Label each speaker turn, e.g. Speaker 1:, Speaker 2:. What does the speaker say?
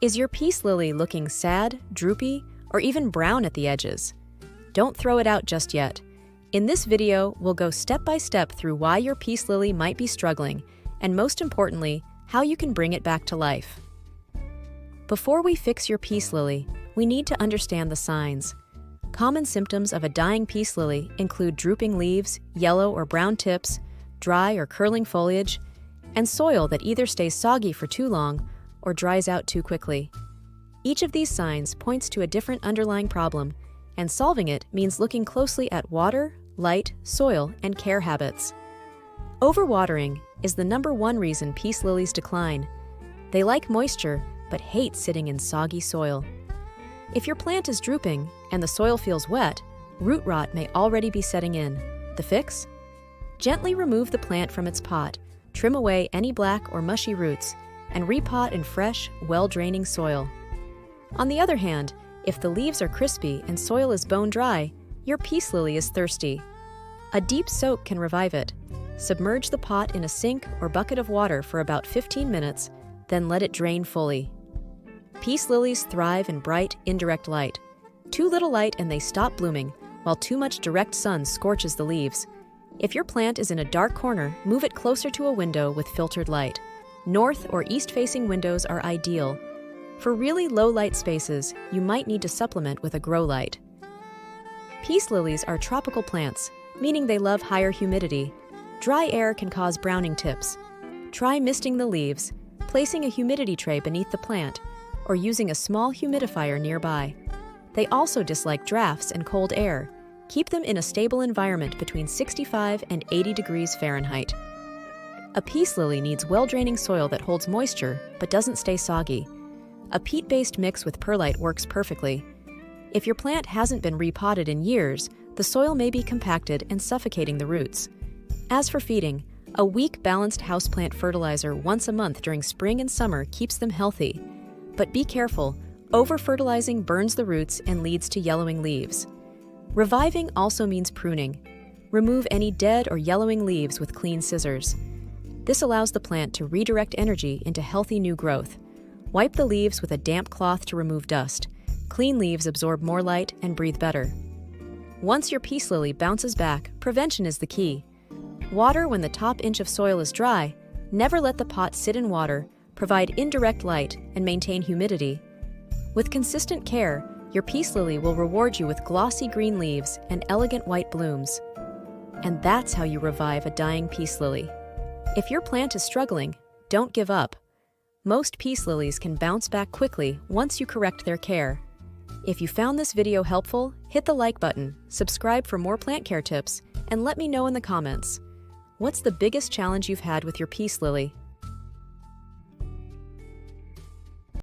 Speaker 1: Is your peace lily looking sad, droopy, or even brown at the edges? Don't throw it out just yet. In this video, we'll go step by step through why your peace lily might be struggling, and most importantly, how you can bring it back to life. Before we fix your peace lily, we need to understand the signs. Common symptoms of a dying peace lily include drooping leaves, yellow or brown tips, dry or curling foliage, and soil that either stays soggy for too long or dries out too quickly. Each of these signs points to a different underlying problem, and solving it means looking closely at water, light, soil, and care habits. Overwatering is the #1 reason peace lilies decline. They like moisture, but hate sitting in soggy soil. If your plant is drooping and the soil feels wet, root rot may already be setting in. The fix? Gently remove the plant from its pot, trim away any black or mushy roots, and repot in fresh, well-draining soil. On the other hand, if the leaves are crispy and soil is bone dry, your peace lily is thirsty. A deep soak can revive it. Submerge the pot in a sink or bucket of water for about 15 minutes, then let it drain fully. Peace lilies thrive in bright, indirect light. Too little light and they stop blooming, while too much direct sun scorches the leaves. If your plant is in a dark corner, move it closer to a window with filtered light. North or east-facing windows are ideal. For really low-light spaces, you might need to supplement with a grow light. Peace lilies are tropical plants, meaning they love higher humidity. Dry air can cause browning tips. Try misting the leaves, placing a humidity tray beneath the plant, or using a small humidifier nearby. They also dislike drafts and cold air. Keep them in a stable environment between 65 and 80 degrees Fahrenheit. A peace lily needs well-draining soil that holds moisture but doesn't stay soggy. A peat-based mix with perlite works perfectly. If your plant hasn't been repotted in years, the soil may be compacted and suffocating the roots. As for feeding, a weak, balanced houseplant fertilizer once a month during spring and summer keeps them healthy. But be careful, over-fertilizing burns the roots and leads to yellowing leaves. Reviving also means pruning. Remove any dead or yellowing leaves with clean scissors. This allows the plant to redirect energy into healthy new growth. Wipe the leaves with a damp cloth to remove dust. Clean leaves absorb more light and breathe better. Once your peace lily bounces back, prevention is the key. Water when the top inch of soil is dry. Never let the pot sit in water. Provide indirect light and maintain humidity. With consistent care, your peace lily will reward you with glossy green leaves and elegant white blooms. And that's how you revive a dying peace lily. If your plant is struggling, don't give up. Most peace lilies can bounce back quickly once you correct their care. If you found this video helpful, hit the like button, subscribe for more plant care tips, and let me know in the comments. What's the biggest challenge you've had with your peace lily?